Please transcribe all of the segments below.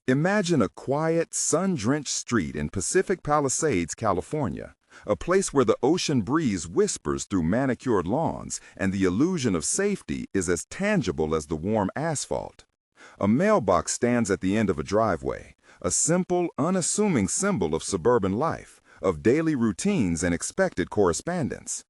Imagine a quiet, sun-drenched street in Pacific Palisades, California, a place where the ocean breeze whispers through manicured lawns and the illusion of safety is as tangible as the warm asphalt. A mailbox stands at the end of a driveway, a simple, unassuming symbol of suburban life, of daily routines and expected correspondence.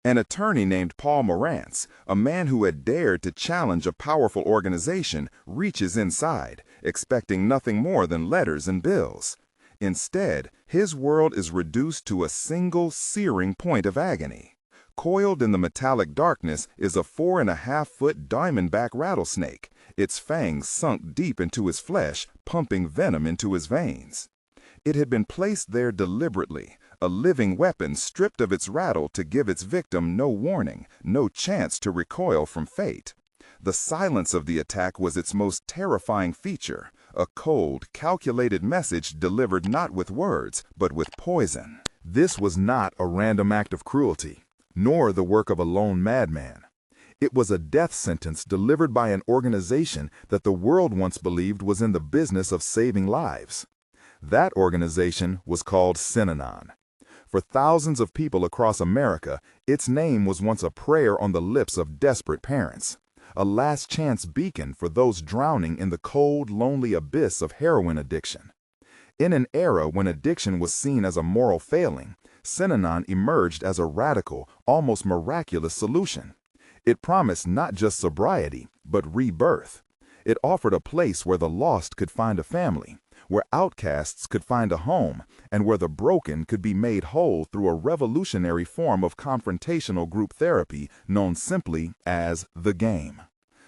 An attorney named Paul Morantz, a man who had dared to challenge a powerful organization, reaches inside, expecting nothing more than letters and bills. Instead, his world is reduced to a single, searing point of agony. Coiled in the metallic darkness is a 4.5-foot diamondback rattlesnake, its fangs sunk deep into his flesh, pumping venom into his veins. It had been placed there deliberately, a living weapon stripped of its rattle to give its victim no warning, no chance to recoil from fate. The silence of the attack was its most terrifying feature, a cold, calculated message delivered not with words, but with poison. This was not a random act of cruelty, nor the work of a lone madman. It was a death sentence delivered by an organization that the world once believed was in the business of saving lives. That organization was called Synanon. For thousands of people across America, its name was once a prayer on the lips of desperate parents, a last-chance beacon for those drowning in the cold, lonely abyss of heroin addiction. In an era when addiction was seen as a moral failing, Synanon emerged as a radical, almost miraculous solution. It promised not just sobriety, but rebirth. It offered a place where the lost could find a family, where outcasts could find a home, and where the broken could be made whole through a revolutionary form of confrontational group therapy known simply as the game.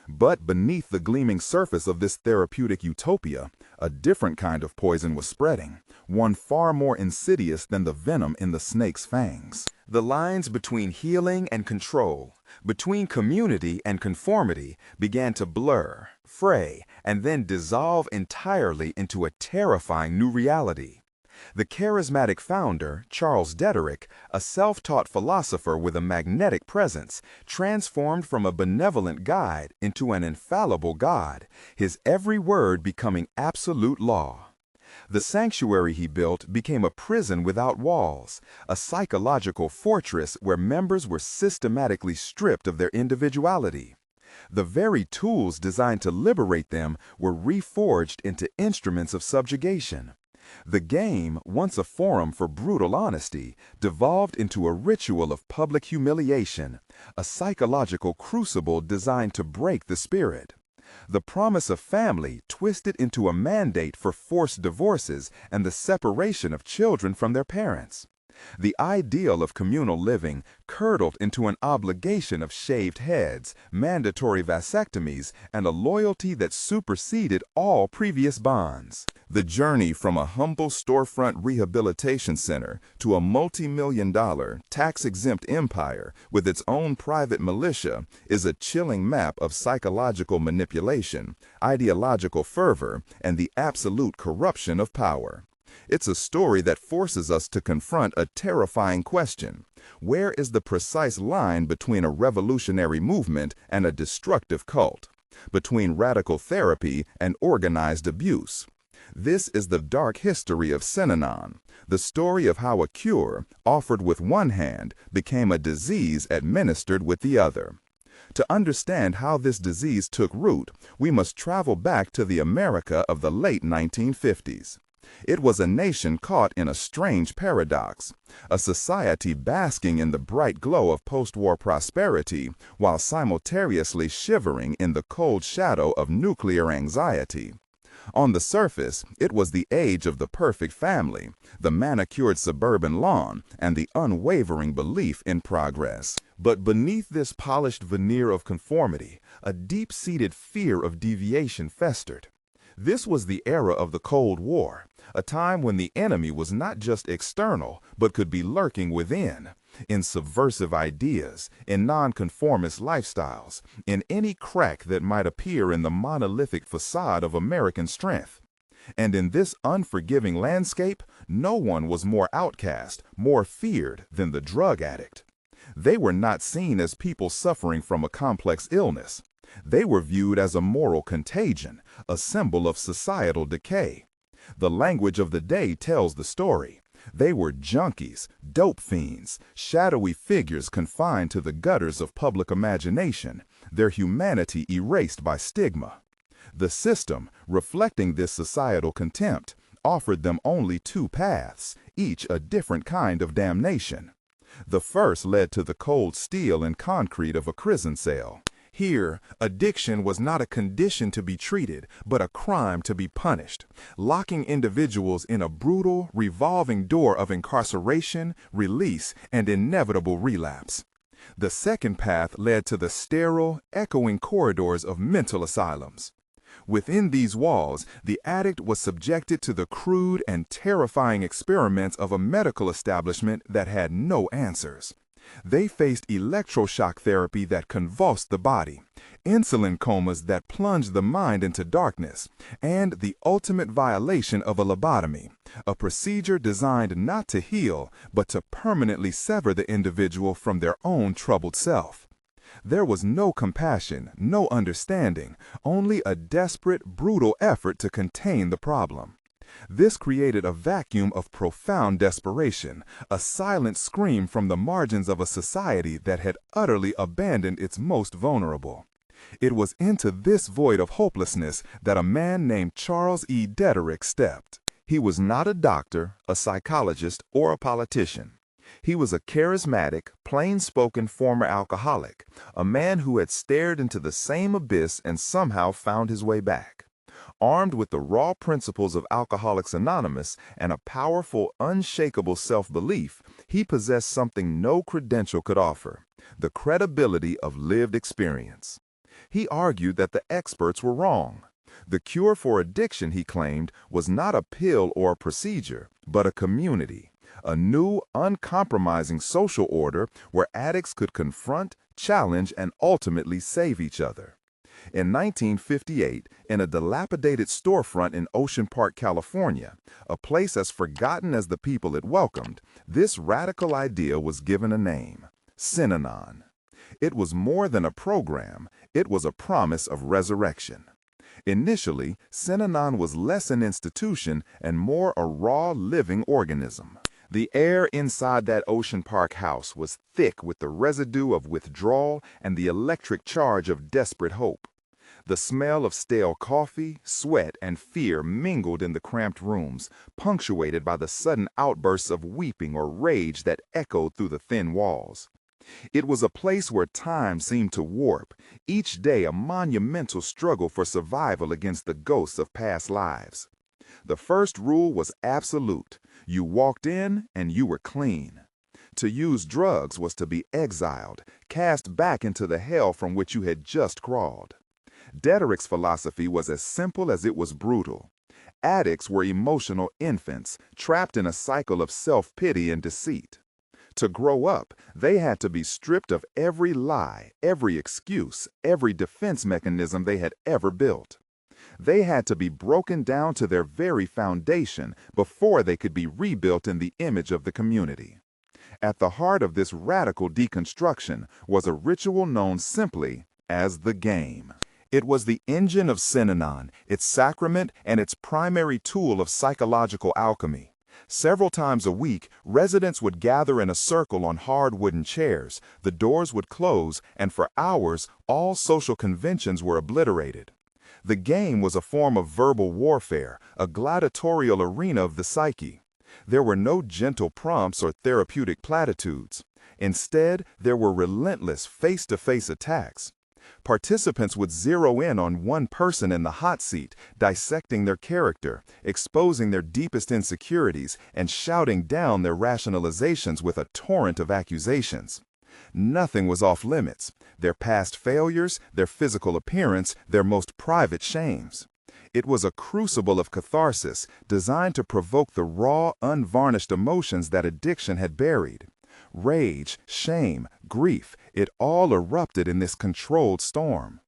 But beneath the gleaming surface of this therapeutic utopia, a different kind of poison was spreading, one far more insidious than the venom in the snake's fangs. The lines between healing and control, between community and conformity, began to blur, fray, and then dissolve entirely into a terrifying new reality. The charismatic founder, Charles Dederich, a self-taught philosopher with a magnetic presence, transformed from a benevolent guide into an infallible God, his every word becoming absolute law. The sanctuary he built became a prison without walls, a psychological fortress where members were systematically stripped of their individuality. The very tools designed to liberate them were reforged into instruments of subjugation. The game, once a forum for brutal honesty, devolved into a ritual of public humiliation, a psychological crucible designed to break the spirit. The promise of family twisted into a mandate for forced divorces and the separation of children from their parents. The ideal of communal living curdled into an obligation of shaved heads, mandatory vasectomies, and a loyalty that superseded all previous bonds. The journey from a humble storefront rehabilitation center to a multi-million-dollar, tax-exempt empire with its own private militia is a chilling map of psychological manipulation, ideological fervor, and the absolute corruption of power. It's a story that forces us to confront a terrifying question. Where is the precise line between a revolutionary movement and a destructive cult? Between radical therapy and organized abuse? This is the dark history of Synanon, the story of how a cure, offered with one hand, became a disease administered with the other. To understand how this disease took root, we must travel back to the America of the late 1950s. It was a nation caught in a strange paradox, a society basking in the bright glow of post-war prosperity while simultaneously shivering in the cold shadow of nuclear anxiety. On the surface, it was the age of the perfect family, the manicured suburban lawn, and the unwavering belief in progress. But beneath this polished veneer of conformity, a deep-seated fear of deviation festered. This was the era of the Cold War, a time when the enemy was not just external, but could be lurking within, in subversive ideas, in nonconformist lifestyles, in any crack that might appear in the monolithic facade of American strength. And in this unforgiving landscape, no one was more outcast, more feared than the drug addict. They were not seen as people suffering from a complex illness. They were viewed as a moral contagion, a symbol of societal decay. The language of the day tells the story. They were junkies, dope fiends, shadowy figures confined to the gutters of public imagination, their humanity erased by stigma. The system, reflecting this societal contempt, offered them only two paths, each a different kind of damnation. The first led to the cold steel and concrete of a prison cell. Here, addiction was not a condition to be treated, but a crime to be punished, locking individuals in a brutal, revolving door of incarceration, release, and inevitable relapse. The second path led to the sterile, echoing corridors of mental asylums. Within these walls, the addict was subjected to the crude and terrifying experiments of a medical establishment that had no answers. They faced electroshock therapy that convulsed the body, insulin comas that plunged the mind into darkness, and the ultimate violation of a lobotomy, a procedure designed not to heal, but to permanently sever the individual from their own troubled self. There was no compassion, no understanding, only a desperate, brutal effort to contain the problem. This created a vacuum of profound desperation, a silent scream from the margins of a society that had utterly abandoned its most vulnerable. It was into this void of hopelessness that a man named Charles Dederich stepped. He was not a doctor, a psychologist, or a politician. He was a charismatic, plain-spoken former alcoholic, a man who had stared into the same abyss and somehow found his way back. Armed with the raw principles of Alcoholics Anonymous and a powerful, unshakable self-belief, he possessed something no credential could offer: the credibility of lived experience. He argued that the experts were wrong. The cure for addiction, he claimed, was not a pill or a procedure, but a community, a new, uncompromising social order where addicts could confront, challenge, and ultimately save each other. In 1958, in a dilapidated storefront in Ocean Park, California, a place as forgotten as the people it welcomed, this radical idea was given a name: Synanon. It was more than a program, it was a promise of resurrection. Initially, Synanon was less an institution and more a raw, living organism. The air inside that Ocean Park house was thick with the residue of withdrawal and the electric charge of desperate hope. The smell of stale coffee, sweat, and fear mingled in the cramped rooms, punctuated by the sudden outbursts of weeping or rage that echoed through the thin walls. It was a place where time seemed to warp, each day a monumental struggle for survival against the ghosts of past lives. The first rule was absolute: you walked in and you were clean. To use drugs was to be exiled, cast back into the hell from which you had just crawled. Dederich's philosophy was as simple as it was brutal. Addicts were emotional infants, trapped in a cycle of self-pity and deceit. To grow up, they had to be stripped of every lie, every excuse, every defense mechanism they had ever built. They had to be broken down to their very foundation before they could be rebuilt in the image of the community. At the heart of this radical deconstruction was a ritual known simply as the game. It was the engine of Synanon, its sacrament, and its primary tool of psychological alchemy. Several times a week, residents would gather in a circle on hard wooden chairs, the doors would close, and for hours, all social conventions were obliterated. The game was a form of verbal warfare, a gladiatorial arena of the psyche. There were no gentle prompts or therapeutic platitudes. Instead, there were relentless face-to-face attacks. Participants would zero in on one person in the hot seat, dissecting their character, exposing their deepest insecurities, and shouting down their rationalizations with a torrent of accusations. Nothing was off limits: their past failures, their physical appearance, their most private shames. It was a crucible of catharsis designed to provoke the raw, unvarnished emotions that addiction had buried. Rage, shame, grief, it all erupted in this controlled storm.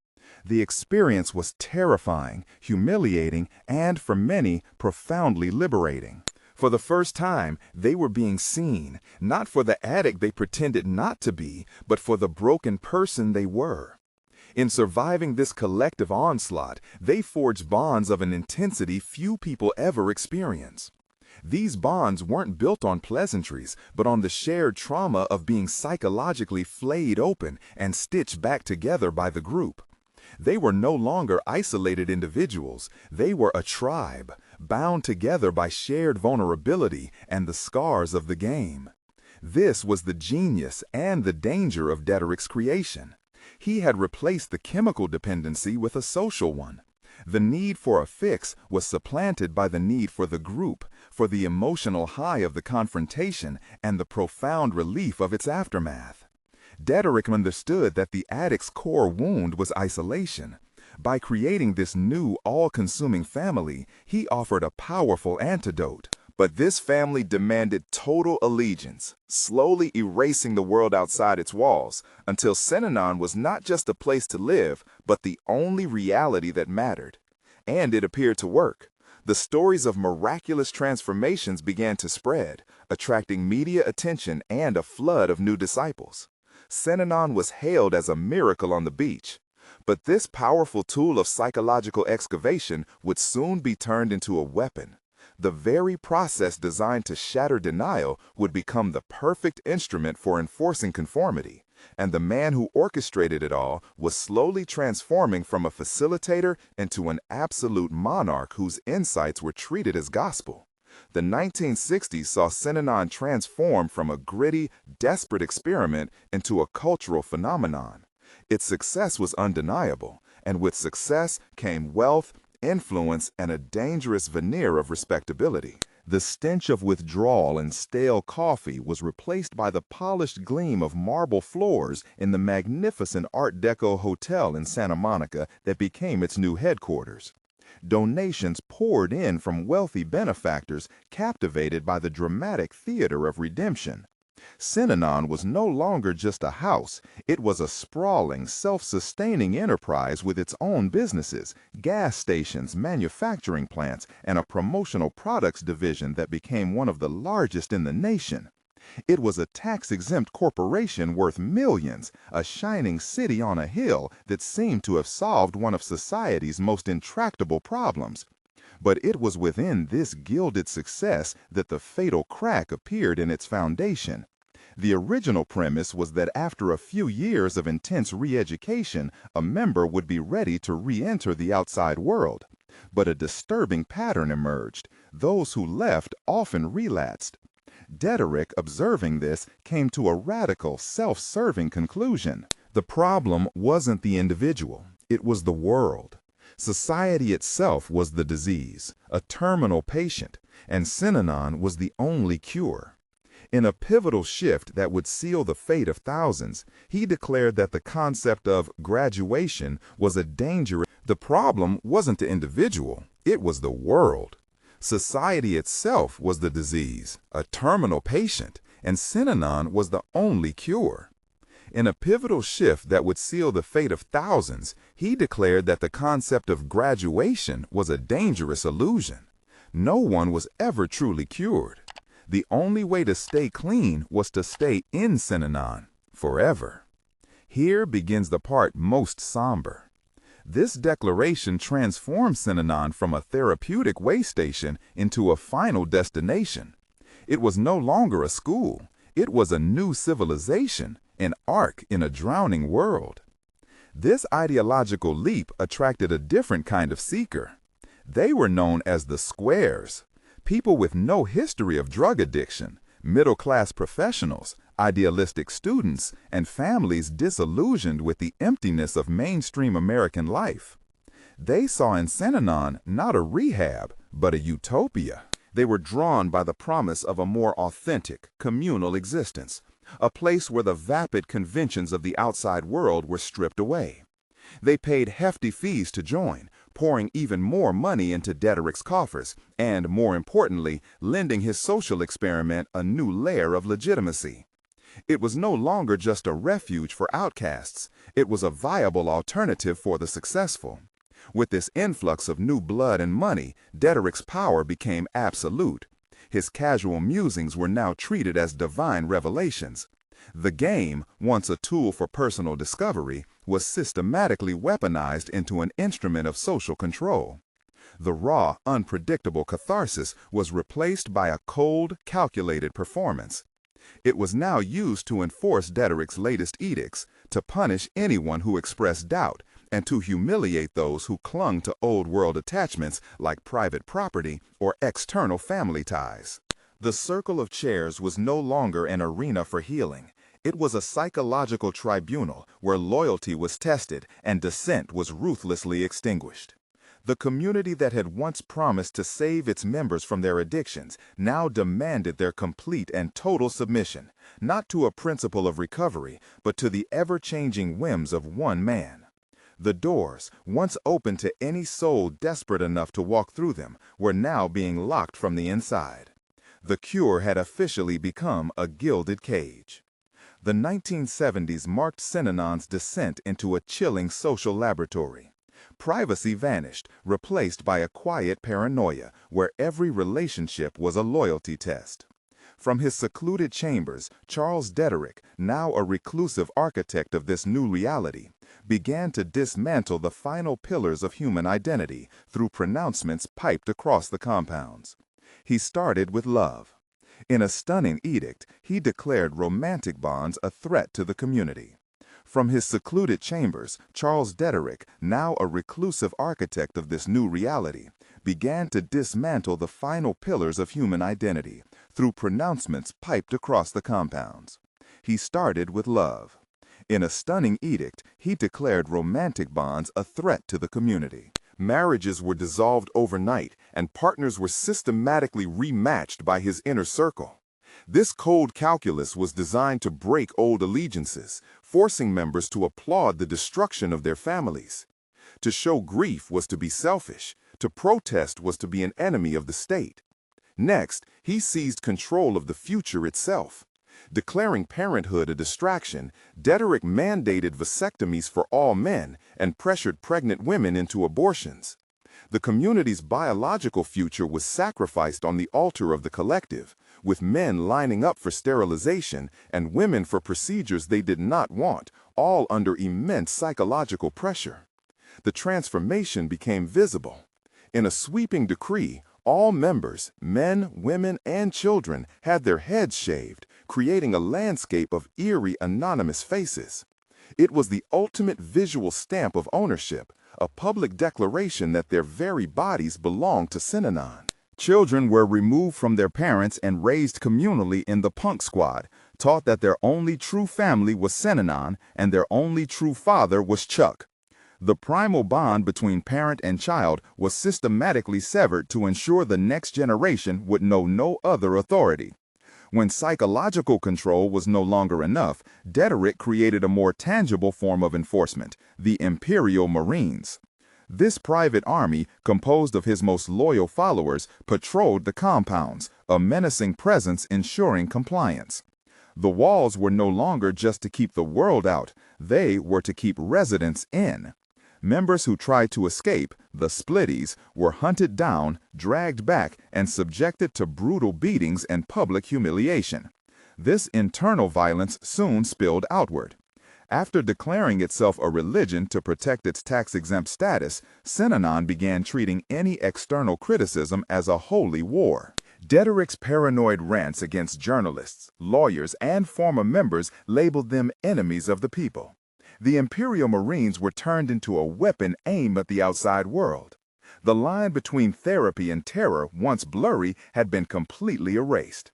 The experience was terrifying, humiliating, and, for many, profoundly liberating. For the first time, they were being seen, not for the addict they pretended not to be, but for the broken person they were. In surviving this collective onslaught, they forged bonds of an intensity few people ever experience. These bonds weren't built on pleasantries, but on the shared trauma of being psychologically flayed open and stitched back together by the group. They were no longer isolated individuals, they were a tribe, bound together by shared vulnerability and the scars of the game. This was the genius and the danger of Dederich's creation. He had replaced the chemical dependency with a social one. The need for a fix was supplanted by the need for the group, for the emotional high of the confrontation and the profound relief of its aftermath. Dederich understood that the addict's core wound was isolation. By creating this new, all-consuming family, he offered a powerful antidote. But this family demanded total allegiance, slowly erasing the world outside its walls, until Synanon was not just a place to live, but the only reality that mattered. And it appeared to work. The stories of miraculous transformations began to spread, attracting media attention and a flood of new disciples. Synanon was hailed as a miracle on the beach. But this powerful tool of psychological excavation would soon be turned into a weapon. The very process designed to shatter denial would become the perfect instrument for enforcing conformity, and the man who orchestrated it all was slowly transforming from a facilitator into an absolute monarch whose insights were treated as gospel. The 1960s saw Synanon transform from a gritty, desperate experiment into a cultural phenomenon. Its success was undeniable, and with success came wealth, influence, and a dangerous veneer of respectability. The stench of withdrawal and stale coffee was replaced by the polished gleam of marble floors in the magnificent Art Deco hotel in Santa Monica that became its new headquarters. Donations poured in from wealthy benefactors captivated by the dramatic theater of redemption. Synanon was no longer just a house, it was a sprawling, self-sustaining enterprise with its own businesses, gas stations, manufacturing plants, and a promotional products division that became one of the largest in the nation. It was a tax-exempt corporation worth millions, a shining city on a hill that seemed to have solved one of society's most intractable problems. But it was within this gilded success that the fatal crack appeared in its foundation. The original premise was that after a few years of intense re-education, a member would be ready to re-enter the outside world. But a disturbing pattern emerged. Those who left often relapsed. Dederich, observing this, came to a radical, self-serving conclusion. The problem wasn't the individual, it was the world. Society itself was the disease, a terminal patient, and Synanon was the only cure. In a pivotal shift that would seal the fate of thousands, he declared that the concept of graduation was a danger. The problem wasn't the individual, it was the world. Society itself was the disease, a terminal patient, and Synanon was the only cure. In a pivotal shift that would seal the fate of thousands, he declared that the concept of graduation was a dangerous illusion. No one was ever truly cured. The only way to stay clean was to stay in Synanon forever. Here begins the part most somber. This declaration transformed Synanon from a therapeutic way station into a final destination. It was no longer a school. It was a new civilization, an ark in a drowning world. This ideological leap attracted a different kind of seeker. They were known as the squares, people with no history of drug addiction, middle-class professionals, idealistic students, and families disillusioned with the emptiness of mainstream American life. They saw in Synanon not a rehab, but a utopia. They were drawn by the promise of a more authentic, communal existence, a place where the vapid conventions of the outside world were stripped away. They paid hefty fees to join, pouring even more money into Dederich's coffers, and, more importantly, lending his social experiment a new layer of legitimacy. It was no longer just a refuge for outcasts, it was a viable alternative for the successful. With this influx of new blood and money, Dederich's power became absolute. His casual musings were now treated as divine revelations. The game, once a tool for personal discovery, was systematically weaponized into an instrument of social control. The raw, unpredictable catharsis was replaced by a cold, calculated performance. It was now used to enforce Dederich's latest edicts, to punish anyone who expressed doubt, and to humiliate those who clung to old-world attachments like private property or external family ties. The circle of chairs was no longer an arena for healing. It was a psychological tribunal where loyalty was tested and dissent was ruthlessly extinguished. The community that had once promised to save its members from their addictions now demanded their complete and total submission, not to a principle of recovery, but to the ever-changing whims of one man. The doors, once open to any soul desperate enough to walk through them, were now being locked from the inside. The cure had officially become a gilded cage. The 1970s marked Synanon's descent into a chilling social laboratory. Privacy vanished, replaced by a quiet paranoia where every relationship was a loyalty test. From his secluded chambers, Charles Dederich, now a reclusive architect of this new reality, began to dismantle the final pillars of human identity through pronouncements piped across the compounds. He started with love. In a stunning edict, he declared romantic bonds a threat to the community. From his secluded chambers, Charles Dederich, now a reclusive architect of this new reality, began to dismantle the final pillars of human identity through pronouncements piped across the compounds. He started with love. In a stunning edict, he declared romantic bonds a threat to the community. Marriages were dissolved overnight, and partners were systematically rematched by his inner circle. This cold calculus was designed to break old allegiances, forcing members to applaud the destruction of their families. To show grief was to be selfish. To protest was to be an enemy of the state. Next, he seized control of the future itself. Declaring parenthood a distraction, Dederich mandated vasectomies for all men and pressured pregnant women into abortions. The community's biological future was sacrificed on the altar of the collective, with men lining up for sterilization and women for procedures they did not want, all under immense psychological pressure. The transformation became visible. In a sweeping decree, all members, men, women, and children, had their heads shaved, creating a landscape of eerie anonymous faces. It was the ultimate visual stamp of ownership, a public declaration that their very bodies belonged to Synanon. Children were removed from their parents and raised communally in the punk squad, taught that their only true family was Synanon and their only true father was Chuck. The primal bond between parent and child was systematically severed to ensure the next generation would know no other authority. When psychological control was no longer enough, Dederich created a more tangible form of enforcement, the Imperial Marines. This private army, composed of his most loyal followers, patrolled the compounds, a menacing presence ensuring compliance. The walls were no longer just to keep the world out, they were to keep residents in. Members who tried to escape, the splitties, were hunted down, dragged back, and subjected to brutal beatings and public humiliation. This internal violence soon spilled outward. After declaring itself a religion to protect its tax-exempt status, Synanon began treating any external criticism as a holy war. Dederich's paranoid rants against journalists, lawyers, and former members labeled them enemies of the people. The Imperial Marines were turned into a weapon aimed at the outside world. The line between therapy and terror, once blurry, had been completely erased.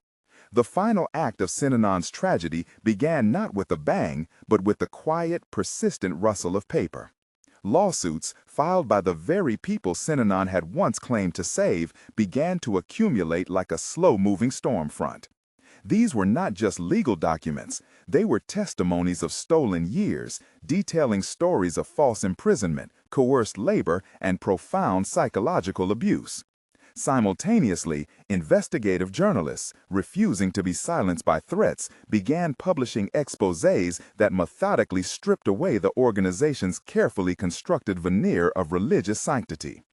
The final act of Synanon's tragedy began not with a bang, but with the quiet, persistent rustle of paper. Lawsuits, filed by the very people Synanon had once claimed to save, began to accumulate like a slow-moving storm front. These were not just legal documents, they were testimonies of stolen years, detailing stories of false imprisonment, coerced labor, and profound psychological abuse. Simultaneously, investigative journalists, refusing to be silenced by threats, began publishing exposés that methodically stripped away the organization's carefully constructed veneer of religious sanctity.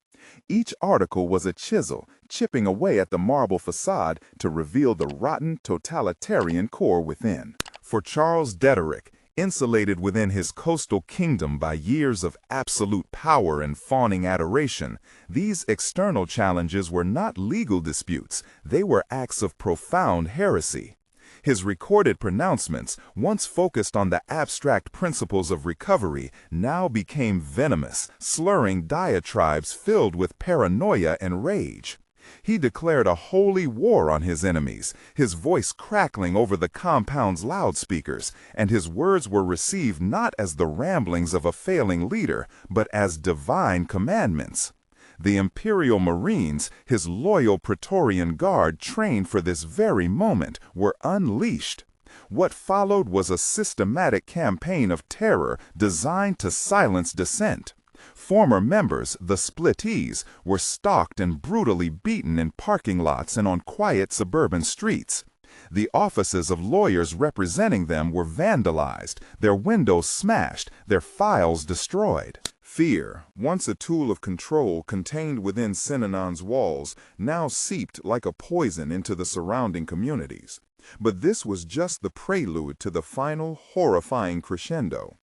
Each article was a chisel, chipping away at the marble facade to reveal the rotten, totalitarian core within. For Charles Dederich, Insulated within his coastal kingdom by years of absolute power and fawning adoration, these external challenges were not legal disputes, they were acts of profound heresy. His recorded pronouncements, once focused on the abstract principles of recovery, now became venomous, slurring diatribes filled with paranoia and rage. He declared a holy war on his enemies, his voice crackling over the compound's loudspeakers, and his words were received not as the ramblings of a failing leader, but as divine commandments. The Imperial Marines, his loyal Praetorian Guard trained for this very moment, were unleashed. What followed was a systematic campaign of terror designed to silence dissent. Former members, the splittees, were stalked and brutally beaten in parking lots and on quiet suburban streets. The offices of lawyers representing them were vandalized, their windows smashed, their files destroyed. Fear, once a tool of control contained within Synanon's walls, now seeped like a poison into the surrounding communities. But this was just the prelude to the final, horrifying crescendo.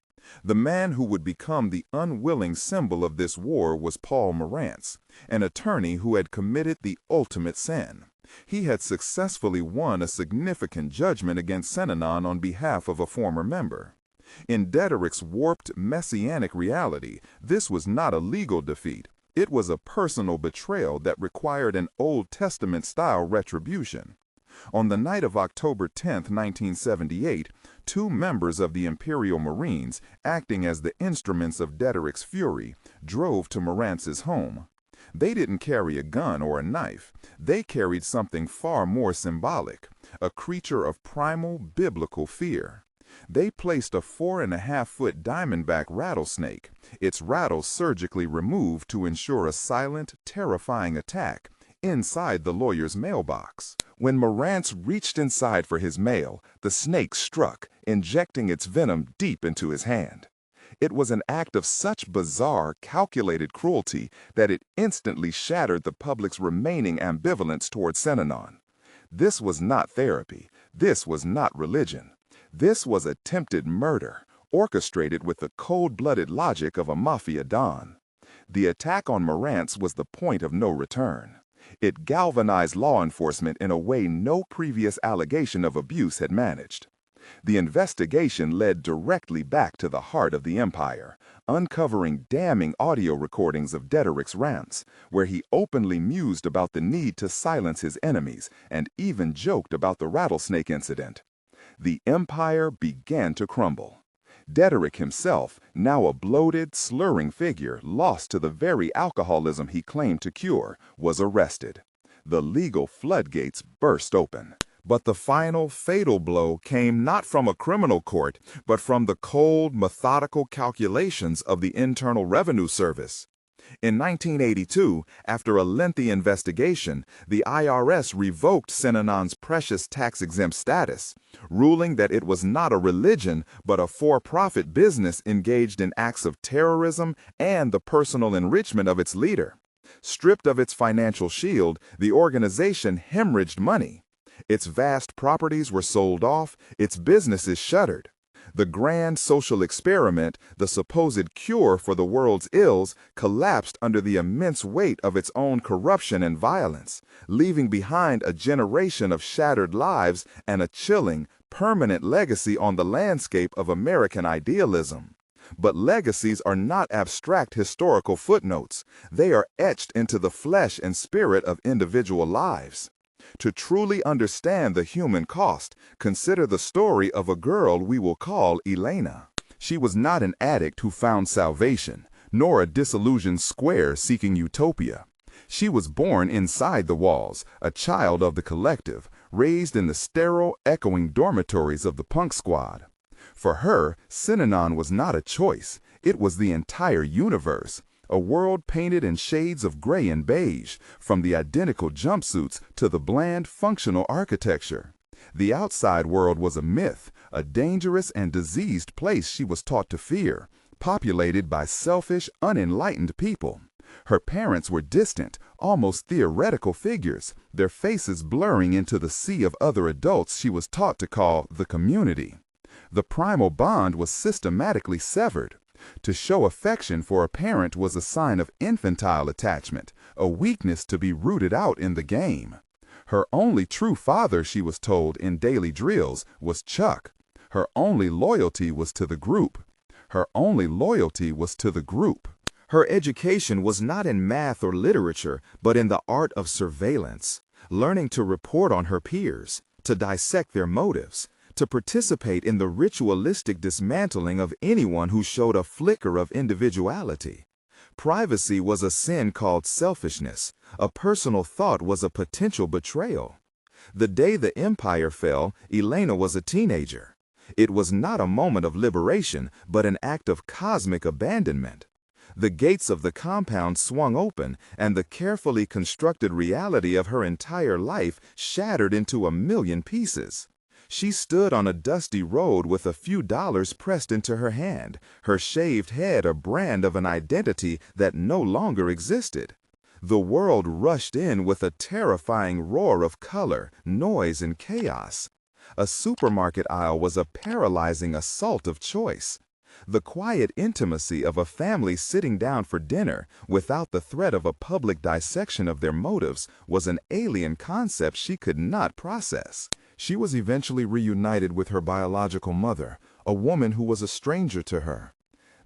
The man who would become the unwilling symbol of this war was Paul Marantz, an attorney who had committed the ultimate sin. He had successfully won a significant judgment against Synanon on behalf of a former member. In Dederich's warped messianic reality, this was not a legal defeat. It was a personal betrayal that required an Old Testament-style retribution. On the night of October 10, 1978, two members of the Imperial Marines, acting as the instruments of Dederich's fury, drove to Marantz's home. They didn't carry a gun or a knife. They carried something far more symbolic, a creature of primal biblical fear. They placed a 4.5-foot diamondback rattlesnake, its rattles surgically removed to ensure a silent, terrifying attack, inside the lawyer's mailbox. When Marantz reached inside for his mail, the snake struck, injecting its venom deep into his hand. It was an act of such bizarre, calculated cruelty that it instantly shattered the public's remaining ambivalence toward Synanon. This was not therapy. This was not religion. This was attempted murder, orchestrated with the cold-blooded logic of a mafia don. The attack on Marantz was the point of no return. It galvanized law enforcement in a way no previous allegation of abuse had managed. The investigation led directly back to the heart of the empire, uncovering damning audio recordings of Dederich's rants, where he openly mused about the need to silence his enemies and even joked about the rattlesnake incident. The empire began to crumble. Dederich himself, now a bloated, slurring figure lost to the very alcoholism he claimed to cure, was arrested. The legal floodgates burst open. But the final, fatal blow came not from a criminal court, but from the cold, methodical calculations of the Internal Revenue Service. In 1982, after a lengthy investigation, the IRS revoked Synanon's precious tax-exempt status, ruling that it was not a religion but a for-profit business engaged in acts of terrorism and the personal enrichment of its leader. Stripped of its financial shield, the organization hemorrhaged money. Its vast properties were sold off, its businesses shuttered. The grand social experiment, the supposed cure for the world's ills, collapsed under the immense weight of its own corruption and violence, leaving behind a generation of shattered lives and a chilling, permanent legacy on the landscape of American idealism. But legacies are not abstract historical footnotes. They are etched into the flesh and spirit of individual lives. To truly understand the human cost, consider the story of a girl we will call Elena. She was not an addict who found salvation, nor a disillusioned square seeking utopia. She was born inside the walls, a child of the collective, raised in the sterile, echoing dormitories of the punk squad. For her, Synanon was not a choice. It was the entire universe. A world painted in shades of gray and beige, from the identical jumpsuits to the bland, functional architecture. The outside world was a myth, a dangerous and diseased place she was taught to fear, populated by selfish, unenlightened people. Her parents were distant, almost theoretical figures, their faces blurring into the sea of other adults she was taught to call the community. The primal bond was systematically severed. To show affection for a parent was a sign of infantile attachment, a weakness to be rooted out in the game. Her only true father, she was told in daily drills, was Chuck. Her only loyalty was to the group. Her only loyalty was to the group. Her education was not in math or literature, but in the art of surveillance, learning to report on her peers, to dissect their motives, to participate in the ritualistic dismantling of anyone who showed a flicker of individuality. Privacy was a sin called selfishness. A personal thought was a potential betrayal. The day the empire fell, Elena was a teenager. It was not a moment of liberation, but an act of cosmic abandonment. The gates of the compound swung open, and the carefully constructed reality of her entire life shattered into a million pieces. She stood on a dusty road with a few dollars pressed into her hand, her shaved head a brand of an identity that no longer existed. The world rushed in with a terrifying roar of color, noise, and chaos. A supermarket aisle was a paralyzing assault of choice. The quiet intimacy of a family sitting down for dinner without the threat of a public dissection of their motives was an alien concept she could not process. She was eventually reunited with her biological mother, a woman who was a stranger to her.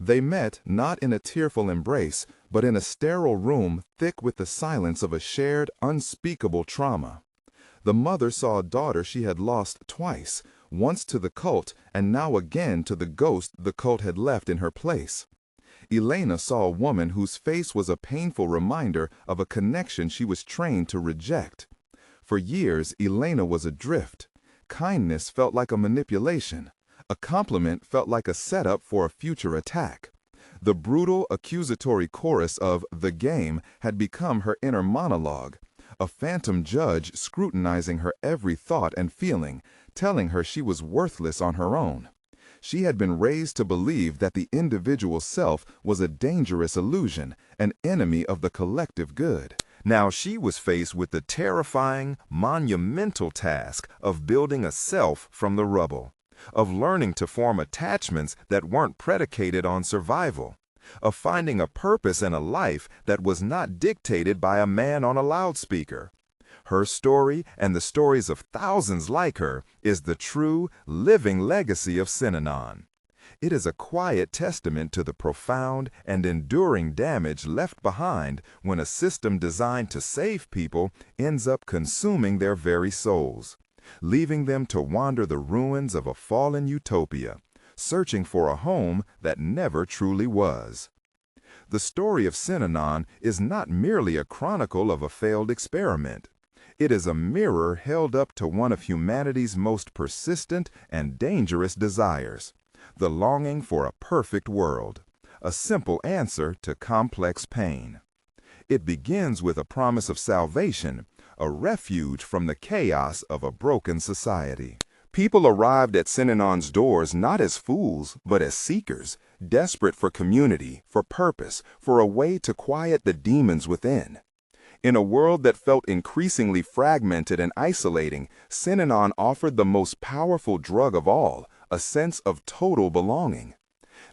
They met not in a tearful embrace, but in a sterile room thick with the silence of a shared, unspeakable trauma. The mother saw a daughter she had lost twice, once to the cult and now again to the ghost the cult had left in her place. Elena saw a woman whose face was a painful reminder of a connection she was trained to reject. For years, Elena was adrift. Kindness felt like a manipulation. A compliment felt like a setup for a future attack. The brutal, accusatory chorus of "the game" had become her inner monologue, a phantom judge scrutinizing her every thought and feeling, telling her she was worthless on her own. She had been raised to believe that the individual self was a dangerous illusion, an enemy of the collective good. Now she was faced with the terrifying, monumental task of building a self from the rubble, of learning to form attachments that weren't predicated on survival, of finding a purpose in a life that was not dictated by a man on a loudspeaker. Her story, and the stories of thousands like her, is the true, living legacy of Synanon. It is a quiet testament to the profound and enduring damage left behind when a system designed to save people ends up consuming their very souls, leaving them to wander the ruins of a fallen utopia, searching for a home that never truly was. The story of Synanon is not merely a chronicle of a failed experiment. It is a mirror held up to one of humanity's most persistent and dangerous desires, the longing for a perfect world, a simple answer to complex pain. It begins with a promise of salvation, a refuge from the chaos of a broken society. People arrived at Synanon's doors not as fools, but as seekers, desperate for community, for purpose, for a way to quiet the demons within. In a world that felt increasingly fragmented and isolating, Synanon offered the most powerful drug of all, a sense of total belonging.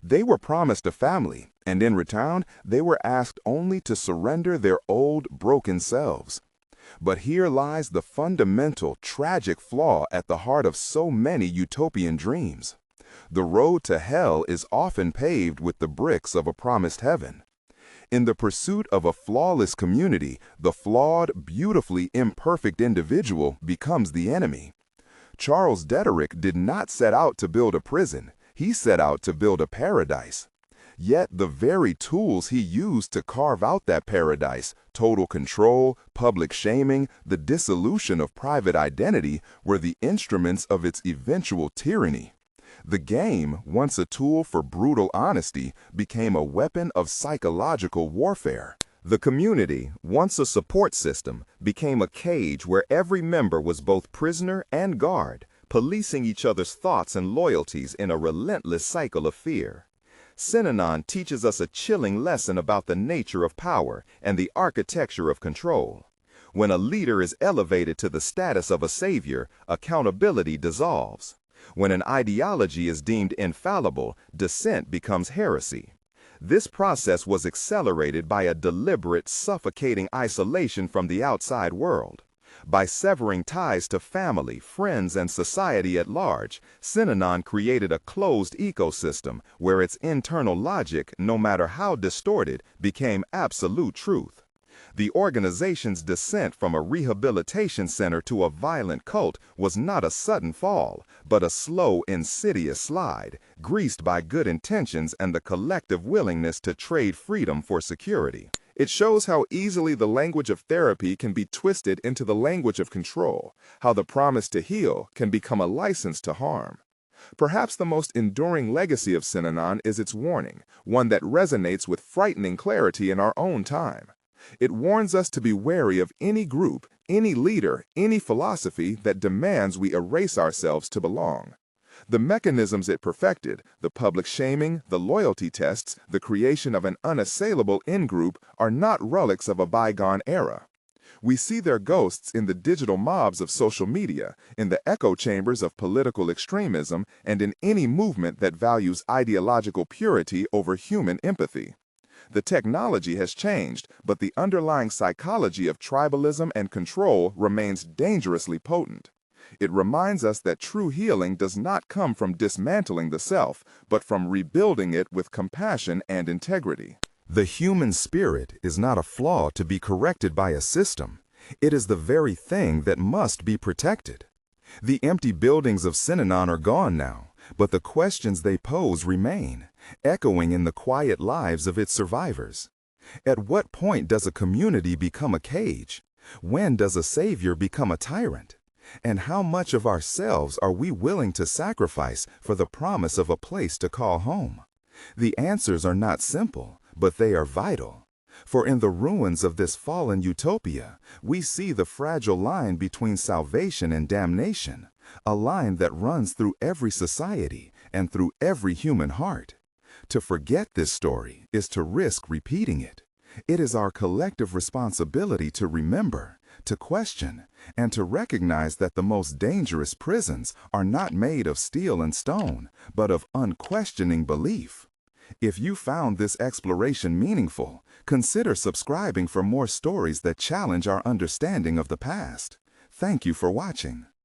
They were promised a family, and in return, they were asked only to surrender their old, broken selves. But here lies the fundamental, tragic flaw at the heart of so many utopian dreams. The road to hell is often paved with the bricks of a promised heaven. In the pursuit of a flawless community, the flawed, beautifully imperfect individual becomes the enemy. Charles Dederich did not set out to build a prison. He set out to build a paradise. Yet the very tools he used to carve out that paradise, total control, public shaming, the dissolution of private identity, were the instruments of its eventual tyranny. The game, once a tool for brutal honesty, became a weapon of psychological warfare. The community, once a support system, became a cage where every member was both prisoner and guard, policing each other's thoughts and loyalties in a relentless cycle of fear. Synanon teaches us a chilling lesson about the nature of power and the architecture of control. When a leader is elevated to the status of a savior, accountability dissolves. When an ideology is deemed infallible, dissent becomes heresy. This process was accelerated by a deliberate, suffocating isolation from the outside world. By severing ties to family, friends, and society at large, Synanon created a closed ecosystem where its internal logic, no matter how distorted, became absolute truth. The organization's descent from a rehabilitation center to a violent cult was not a sudden fall, but a slow, insidious slide, greased by good intentions and the collective willingness to trade freedom for security. It shows how easily the language of therapy can be twisted into the language of control, how the promise to heal can become a license to harm. Perhaps the most enduring legacy of Synanon is its warning, one that resonates with frightening clarity in our own time. It warns us to be wary of any group, any leader, any philosophy that demands we erase ourselves to belong. The mechanisms it perfected, the public shaming, the loyalty tests, the creation of an unassailable in-group, are not relics of a bygone era. We see their ghosts in the digital mobs of social media, in the echo chambers of political extremism, and in any movement that values ideological purity over human empathy. The technology has changed, but the underlying psychology of tribalism and control remains dangerously potent. It reminds us that true healing does not come from dismantling the self, but from rebuilding it with compassion and integrity. The human spirit is not a flaw to be corrected by a system. It is the very thing that must be protected. The empty buildings of Synanon are gone now, but the questions they pose remain, echoing in the quiet lives of its survivors. At what point does a community become a cage? When does a savior become a tyrant? And how much of ourselves are we willing to sacrifice for the promise of a place to call home? The answers are not simple, but they are vital. For in the ruins of this fallen utopia, we see the fragile line between salvation and damnation, a line that runs through every society and through every human heart. To forget this story is to risk repeating it. It is our collective responsibility to remember, to question, and to recognize that the most dangerous prisons are not made of steel and stone, but of unquestioning belief. If you found this exploration meaningful, consider subscribing for more stories that challenge our understanding of the past. Thank you for watching.